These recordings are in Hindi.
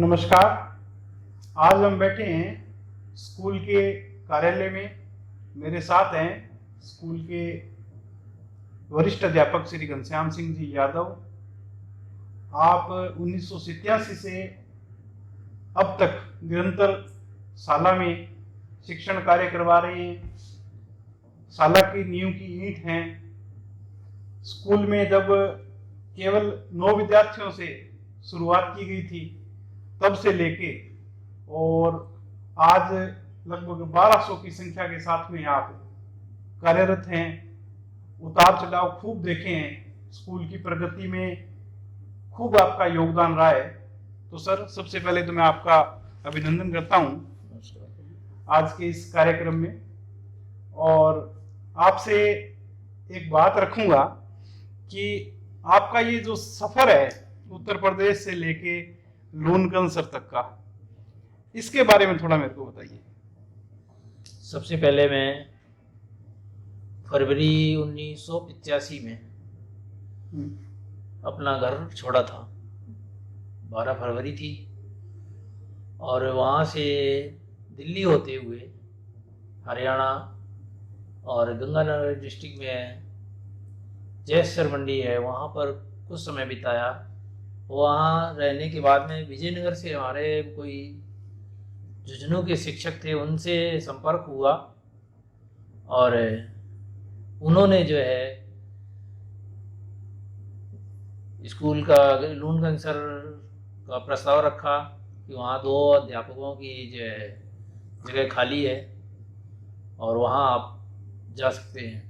नमस्कार। आज हम बैठे हैं स्कूल के कार्यालय में। मेरे साथ हैं स्कूल के वरिष्ठ अध्यापक श्री घनश्याम सिंह जी यादव। आप 1987 से अब तक निरंतर शाला में शिक्षण कार्य करवा रहे हैं। शाला की नींव की ईंट हैं। स्कूल में जब केवल 9 विद्यार्थियों से शुरुआत की गई थी तब से लेके और आज लगभग 1200 की संख्या के साथ में आप कार्यरत हैं। उतार चढ़ाव खूब देखे हैं, स्कूल की प्रगति में खूब आपका योगदान रहा है। तो सर, सबसे पहले तो मैं आपका अभिनंदन करता हूं आज के इस कार्यक्रम में। और आपसे एक बात रखूंगा कि आपका ये जो सफर है उत्तर प्रदेश से लेके लूनकंसर तक का, इसके बारे में थोड़ा मेरे को बताइए। सबसे पहले मैं फरवरी 1985 में अपना घर छोड़ा था। 12 फरवरी थी और वहाँ से दिल्ली होते हुए हरियाणा और गंगानगर डिस्ट्रिक्ट में जैसर मंडी है, वहाँ पर कुछ समय बिताया। वहाँ रहने के बाद में विजयनगर से हमारे कोई झुंझुनू के शिक्षक थे, उनसे संपर्क हुआ और उन्होंने जो है स्कूल का लूनकंसर का प्रस्ताव रखा कि वहाँ 2 अध्यापकों की जो है जगह खाली है और वहाँ आप जा सकते हैं।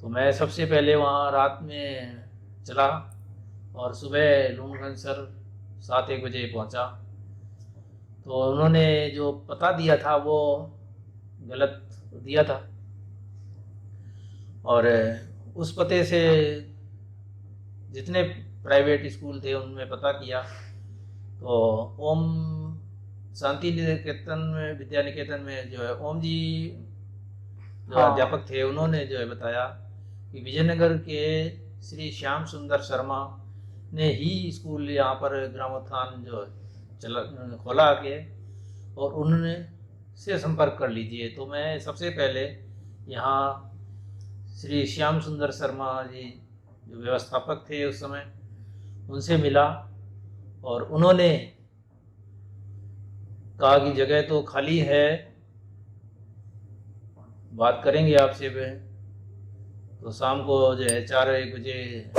तो मैं सबसे पहले वहाँ रात में चला और सुबह लूनकंसर 7-1 बजे पहुँचा। तो उन्होंने जो पता दिया था वो गलत दिया था और उस पते से जितने प्राइवेट स्कूल थे उनमें पता किया तो ओम शांति निकेतन में, विद्या निकेतन में जो है ओम जी जो अध्यापक थे, उन्होंने जो है बताया कि विजयनगर के श्री श्याम सुंदर शर्मा ने ही स्कूल यहाँ पर ग्रामोत्थान जो चला खोला के और उन्होंने से संपर्क कर लीजिए। तो मैं सबसे पहले यहाँ श्री श्याम सुंदर शर्मा जी जो व्यवस्थापक थे उस समय, उनसे मिला और उन्होंने कहा कि जगह तो खाली है, बात करेंगे आपसे। तो शाम को जो है 4-1 बजे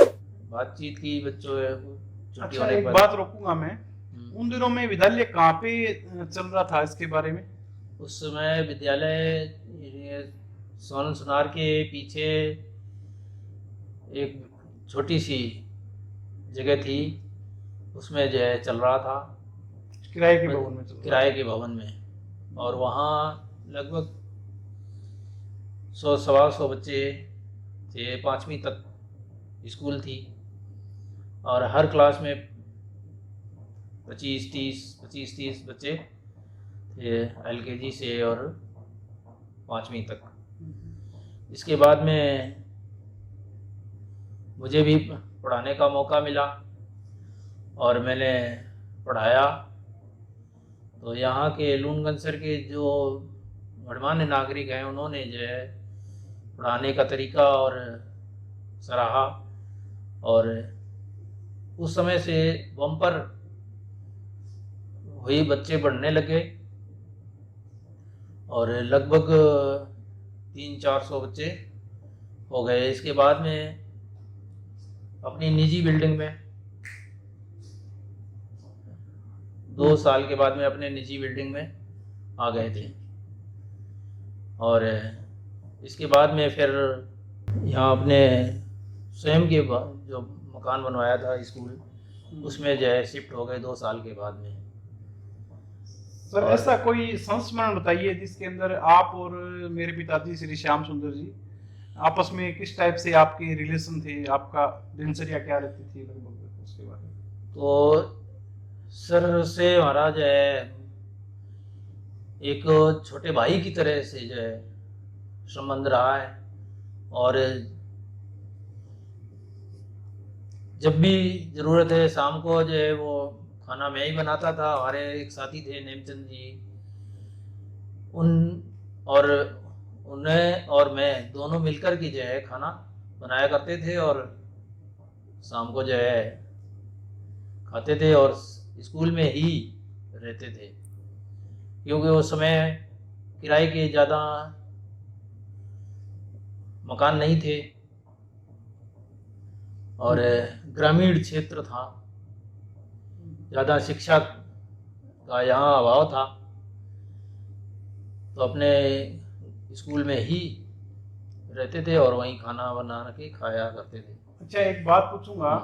बातचीत की बच्चों छुट्टी होने के बाद। बात रोकूंगा मैं, उन दिनों में विद्यालय कहाँ पे चल रहा था, इसके बारे में? उस समय विद्यालय सोनल सुनार के पीछे एक छोटी सी जगह थी, उसमें जो है चल रहा था, किराए के भवन में। किराए के भवन में। और वहाँ लगभग 100-125 बच्चे थे। 5वीं तक स्कूल थी और हर क्लास में 25-30 बच्चे थे, LKG से और 5वीं तक। इसके बाद में मुझे भी पढ़ाने का मौका मिला और मैंने पढ़ाया। तो यहाँ के लूनकंसर के जो गणमान्य नागरिक हैं उन्होंने जो है पढ़ाने का तरीका और सराहा और उस समय से बम्पर हुई, बच्चे बढ़ने लगे और लगभग 300-400 बच्चे हो गए। इसके बाद में अपनी निजी बिल्डिंग में 2 साल के बाद में अपने निजी बिल्डिंग में आ गए थे और इसके बाद में फिर यहाँ अपने स्वयं के जो मकान बनवाया था स्कूल, उसमें जो है शिफ्ट हो गए 2 साल के बाद में। सर, ऐसा कोई संस्मरण बताइए जिसके अंदर आप और मेरे पिताजी श्री श्याम सुंदर जी आपस में किस टाइप से आपके रिलेशन थे, आपका दिनचर्या क्या रहती थी लगभग, उसके बारे में। तो सर से हमारा जो है एक छोटे भाई की तरह से जो है संबंध रहा है और जब भी ज़रूरत है शाम को जो है वो खाना मैं ही बनाता था। हमारे एक साथी थे नेमचंद जी, उन और उन्हें और मैं दोनों मिलकर के जो है खाना बनाया करते थे और शाम को जो है खाते थे और स्कूल में ही रहते थे, क्योंकि उस समय किराए के ज़्यादा मकान नहीं थे और ग्रामीण क्षेत्र था, ज़्यादा शिक्षा का यहाँ अभाव था, तो अपने स्कूल में ही रहते थे और वहीं खाना बना के खाया करते थे। अच्छा, एक बात पूछूंगा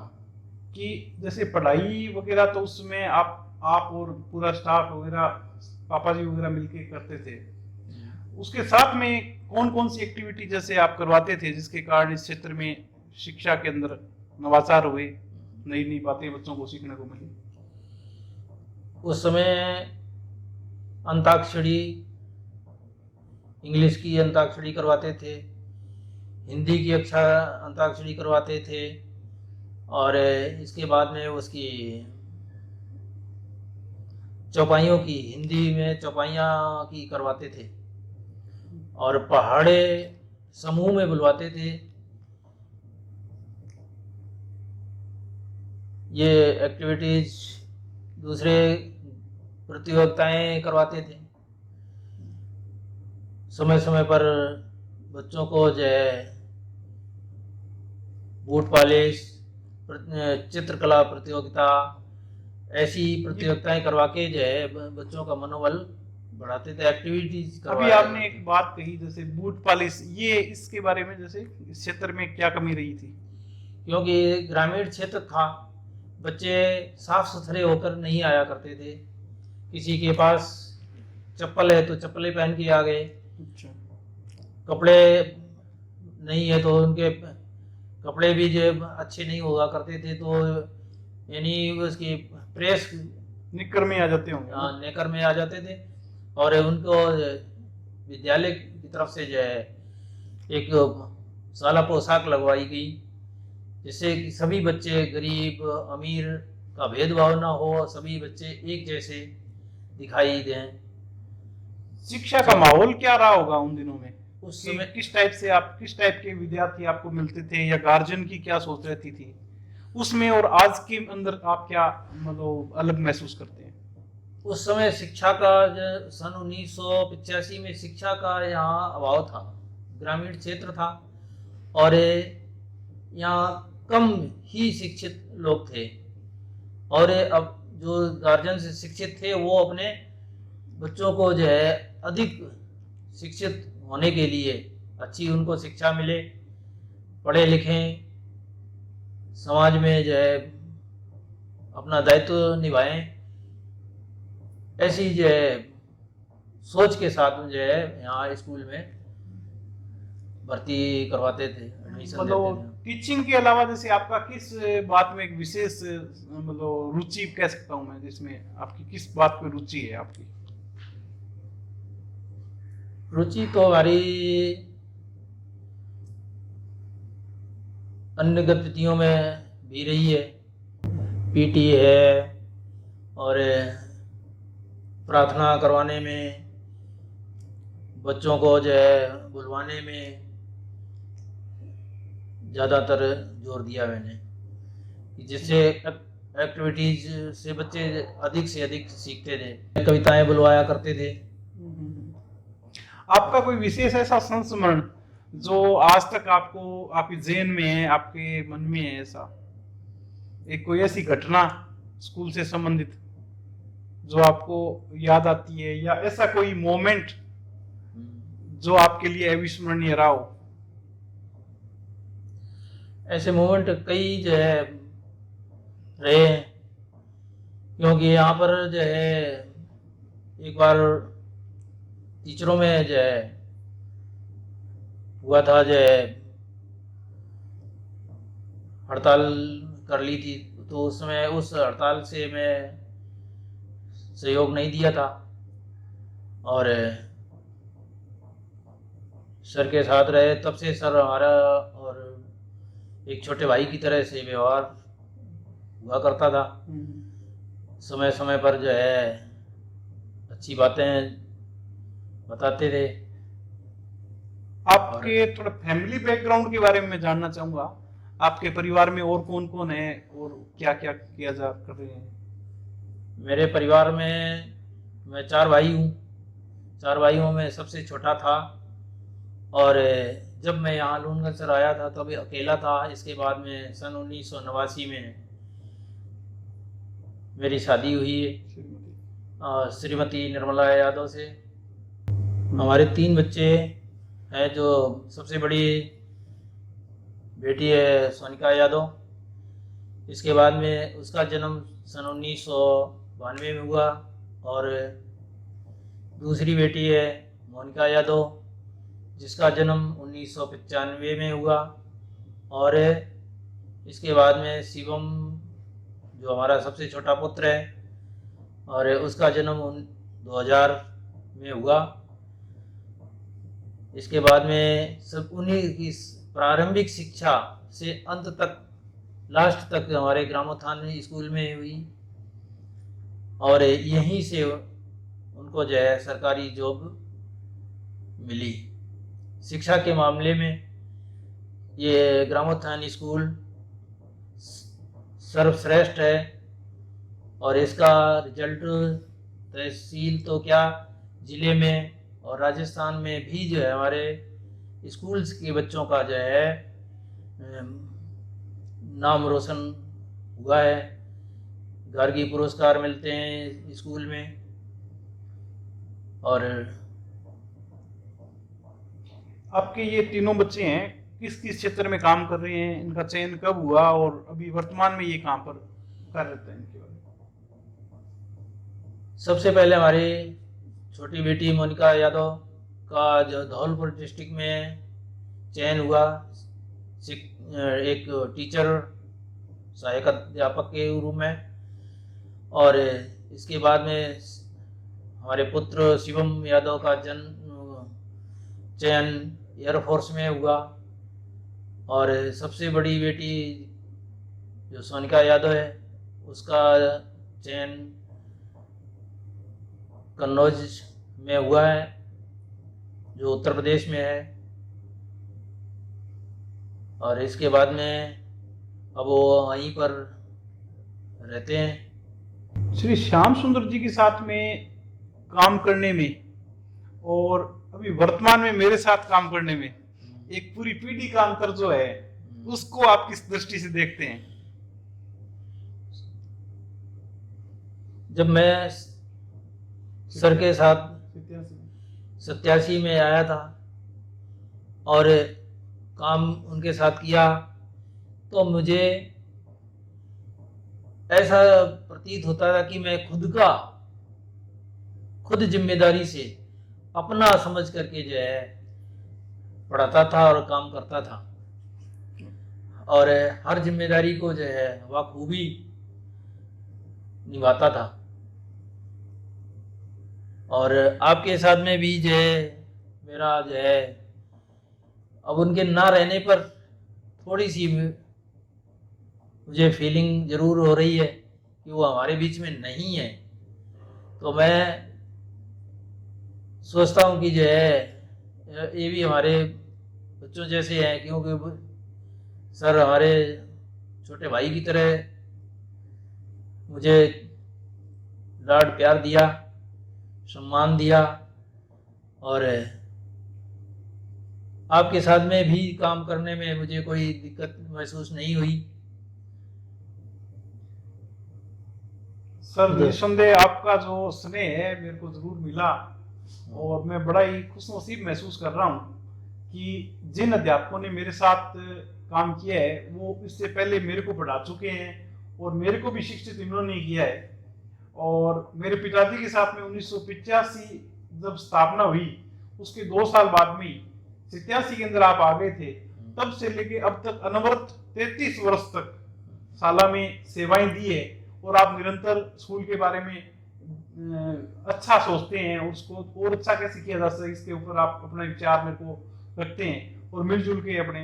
कि जैसे पढ़ाई वगैरह तो उसमें आप और पूरा स्टाफ वगैरह पापा जी वगैरह मिलके करते थे, उसके साथ में कौन कौन सी एक्टिविटी जैसे आप करवाते थे जिसके कारण इस क्षेत्र में शिक्षा के अंदर नवाचार हुए, नई नई बातें बच्चों को सीखने को मिली? उस समय अंताक्षरी, इंग्लिश की अंताक्षरी करवाते थे, हिंदी की अंताक्षरी करवाते थे और इसके बाद में उसकी चौपाइयों की, हिंदी में चौपाइयाँ की करवाते थे और पहाड़े समूह में बुलवाते थे। ये एक्टिविटीज, दूसरे प्रतियोगिताएं करवाते थे। समय समय पर बच्चों को जो है बूट पॉलिश, चित्रकला प्रतियोगिता, ऐसी प्रतियोगिताएं करवा के जो है बच्चों का मनोबल बढ़ाते थे। एक्टिविटीज अभी आपने एक बात कही जैसे बूट पॉलिश, ये इसके बारे में जैसे इस क्षेत्र में क्या कमी रही थी? क्योंकि ग्रामीण क्षेत्र था, बच्चे साफ सुथरे होकर नहीं आया करते थे। किसी के पास चप्पल है तो चप्पलें पहन के आ गए, अच्छा, कपड़े नहीं है तो उनके कपड़े भी जो अच्छे नहीं हुआ करते थे, तो यानी उसकी प्रेस निक्कर में आ जाते होंगे। नेकर में आ जाते थे और उनको विद्यालय की तरफ से जो है एक साला पोशाक लगवाई गई, जिससे कि सभी बच्चे, गरीब अमीर का भेदभाव ना हो, सभी बच्चे एक जैसे दिखाई दें। शिक्षा का माहौल क्या रहा होगा उन दिनों में? उस कि समय किस टाइप के विद्यार्थी आपको मिलते थे या गार्जियन की क्या सोच रहती थी उसमें, और आज के अंदर आप क्या मतलब अलग महसूस करते हैं? उस समय शिक्षा का सन 1985 में शिक्षा का यहाँ अभाव था, ग्रामीण क्षेत्र था और यहाँ कम ही शिक्षित लोग थे और अब जो गार्जियन से शिक्षित थे वो अपने बच्चों को जो है अधिक शिक्षित होने के लिए अच्छी उनको शिक्षा मिले, पढ़े लिखें, समाज में जो है अपना दायित्व निभाएं, ऐसी जो है सोच के साथ जो है यहाँ स्कूल में भर्ती करवाते थे, एडमिशन देते मतलब थे। टीचिंग के अलावा जैसे आपका किस बात में एक विशेष मतलब रुचि कह सकता हूँ मैं, जिसमें आपकी किस बात पे रुचि है आपकी? रुचि तो हमारी अन्य गतिविधियों में भी रही है, पीटी है और प्रार्थना करवाने में, बच्चों को जो है बुलवाने में ज़्यादातर जोर दिया मैंने, जिससे एक्टिविटीज से बच्चे अधिक से अधिक सीखते थे। कविताएं बुलवाया करते थे। आपका कोई विशेष ऐसा संस्मरण जो आज तक आपको आपके ज़हन में है, आपके मन में है, ऐसा एक कोई ऐसी घटना स्कूल से संबंधित जो आपको याद आती है, या ऐसा कोई मोमेंट जो आपके लिए अविस्मरणीय रहा हो? ऐसे मोमेंट कई जो है रहे हैं, क्योंकि यहाँ पर जो है एक बार टीचरों में जो है हुआ था, जो है हड़ताल कर ली थी, तो उस समय उस हड़ताल से मैं सहयोग नहीं दिया था और सर के साथ रहे। तब से सर हमारा और एक छोटे भाई की तरह से व्यवहार हुआ करता था। समय समय पर जो है अच्छी बातें बताते थे। आपके थोड़ा फैमिली बैकग्राउंड के बारे में मैं जानना चाहूंगा। आपके परिवार में और कौन कौन है और क्या क्या किया जा कर रहे हैं? मेरे परिवार में मैं 4 भाई हूँ। 4 भाइयों में सबसे छोटा था। और जब मैं यहाँ लूनगंज आया था तब अकेला था। इसके बाद में सन 1989 में मेरी शादी हुई है श्रीमती निर्मला यादव से। हमारे 3 बच्चे हैं। जो सबसे बड़ी बेटी है सोनिका यादव। इसके बाद में उसका जन्म सन 1992 में हुआ। और दूसरी बेटी है मोनिका यादव, जिसका जन्म 1995 में हुआ। और इसके बाद में शिवम, जो हमारा सबसे छोटा पुत्र है, और उसका जन्म 2000 में हुआ। इसके बाद में सब उन्हीं की प्रारंभिक शिक्षा से अंत तक, लास्ट तक हमारे ग्रामोत्थान स्कूल में हुई। और यहीं से उनको जो है सरकारी जॉब मिली। शिक्षा के मामले में ये ग्रामोत्थान स्कूल सर्वश्रेष्ठ है। और इसका रिजल्ट तहसील तो क्या, ज़िले में और राजस्थान में भी जो है हमारे स्कूल्स के बच्चों का जो है नाम रोशन हुआ है। गार्गी पुरस्कार मिलते हैं स्कूल में। और आपके ये तीनों बच्चे हैं, किस किस क्षेत्र में काम कर रहे हैं? इनका चयन कब हुआ और अभी वर्तमान में ये कहाँ पर कार्यरत है? इनके बारे में सबसे पहले हमारी छोटी बेटी मोनिका यादव का जो धौलपुर डिस्ट्रिक्ट में चयन हुआ एक टीचर सहायक अध्यापक के रूप में। और इसके बाद में हमारे पुत्र शिवम यादव का चयन एयरफोर्स में हुआ। और सबसे बड़ी बेटी जो सोनिका यादव है, उसका चयन कन्नौज में हुआ है, जो उत्तर प्रदेश में है। और इसके बाद में अब वो वहीं पर रहते हैं। श्री श्याम सुंदर जी के साथ में काम करने में और अभी वर्तमान में मेरे साथ काम करने में एक पूरी पीढ़ी का अंतर जो है, उसको आप किस दृष्टि से देखते हैं? जब मैं सर के साथ 87 में आया था और काम उनके साथ किया, तो मुझे ऐसा प्रतीत होता था कि मैं खुद जिम्मेदारी से अपना समझ करके जो है पढ़ाता था और काम करता था। और हर जिम्मेदारी को जो है बखूबी निभाता था। और आपके साथ में भी जो है मेरा जो है अब उनके ना रहने पर थोड़ी सी मुझे फीलिंग ज़रूर हो रही है कि वो हमारे बीच में नहीं है। तो मैं सोचता हूँ कि जो है ये भी हमारे बच्चों जैसे हैं, क्योंकि सर हमारे छोटे भाई की तरह मुझे लाड प्यार दिया, सम्मान दिया। और आपके साथ में भी काम करने में मुझे कोई दिक्कत महसूस नहीं हुई। सर निस्संदेह आपका जो स्नेह है मेरे को जरूर मिला और मैं बड़ा ही खुशनसीब महसूस कर रहा हूँ कि जिन अध्यापकों ने मेरे साथ काम किया है वो इससे पहले मेरे को पढ़ा चुके हैं और मेरे को भी शिक्षित इन्होंने किया है। और मेरे पिताजी के साथ में 1985 जब स्थापना हुई, उसके 2 साल बाद में 87 के अंदर आप आ गए थे, तब से लेके अब तक अनवरत 33 वर्ष तक शाला में सेवाएं दी है। और आप निरंतर स्कूल के बारे में अच्छा सोचते हैं, उसको और अच्छा कैसे किया जा सके इसके ऊपर आप अपने विचार मेरे को रखते हैं और मिलजुल के अपने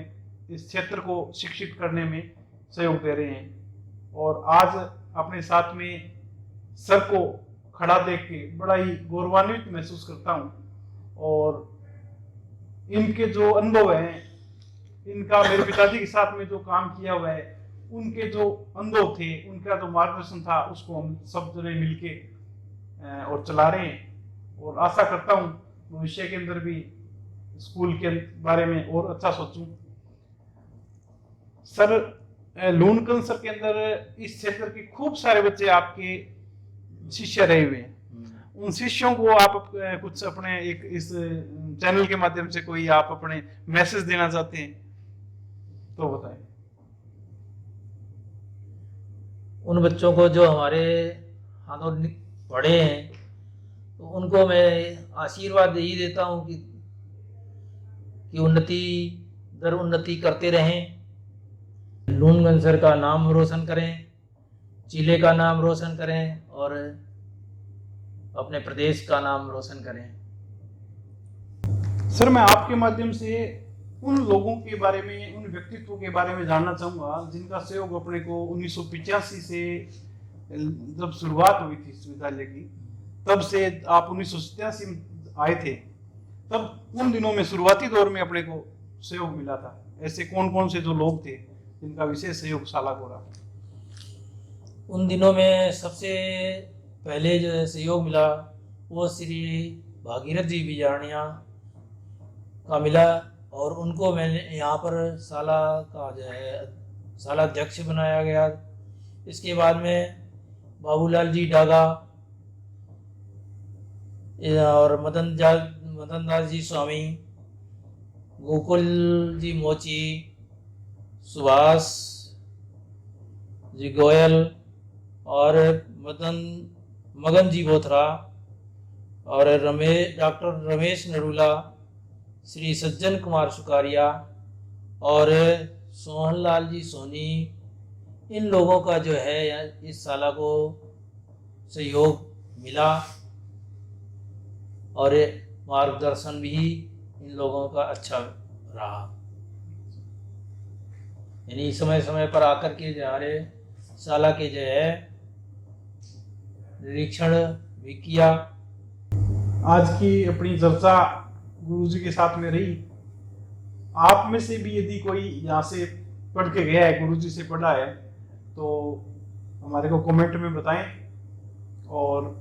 इस क्षेत्र को शिक्षित करने में सहयोग दे रहे हैं। और आज अपने साथ में सर को खड़ा देख के बड़ा ही गौरवान्वित महसूस करता हूँ। और इनके जो अनुभव हैं, इनका मेरे पिताजी के साथ में जो काम किया हुआ है, उनके जो अनुभव थे, उनका जो मार्गदर्शन था, उसको हम सब जने मिलके और चला रहे हैं। और आशा करता हूँ भविष्य के अंदर भी स्कूल के बारे में और अच्छा सोचूं। सर, लूणकंद सर के अंदर इस क्षेत्र के खूब सारे बच्चे आपके शिष्य रहे हुए हैं। उन शिष्यों को आप कुछ अपने एक इस चैनल के माध्यम से कोई आप अपने मैसेज देना चाहते हैं तो बताएं। उन बच्चों को जो हमारे हाथों पढ़े हैं, तो उनको मैं आशीर्वाद यही देता हूँ कि उन्नति दर उन्नति करते रहें, लूणगंज सर का नाम रोशन करें, जिले का नाम रोशन करें और अपने प्रदेश का नाम रोशन करें। सर, मैं आपके माध्यम से उन लोगों के बारे में, उन व्यक्तित्वों के बारे में जानना चाहूँगा जिनका सहयोग अपने को 1985 से जब शुरुआत हुई थी इस विद्यालय की, तब से आप 1987 में आए थे, तब उन दिनों में शुरुआती दौर में अपने को सहयोग मिला था। ऐसे कौन कौन से जो लोग थे जिनका विशेष सहयोग साला को रहा? उन दिनों में सबसे पहले जो सहयोग मिला वो श्री भागीरथ जी बिजारनिया का मिला, और उनको मैंने यहाँ पर साला का जो है साला अध्यक्ष बनाया गया। इसके बाद में बाबूलाल जी डागा और मदन दास जी स्वामी, गोकुल जी मोची, सुभाष जी गोयल और मगन जी बोथरा और डॉक्टर रमेश नरूला, श्री सज्जन कुमार सुकारिया और सोहनलाल जी सोनी, इन लोगों का जो है इस साला को सहयोग मिला और मार्गदर्शन भी इन लोगों का अच्छा रहा। यानी समय समय पर आकर के जो हमारे साला के जो है निरीक्षण भी किया। आज की अपनी चर्चा गुरुजी के साथ में रही। आप में से भी यदि कोई यहाँ से पढ़ के गया है, गुरुजी से पढ़ा है, तो हमारे को कमेंट में बताएं। और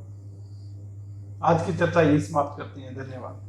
आज की चर्चा यही समाप्त करते हैं। धन्यवाद।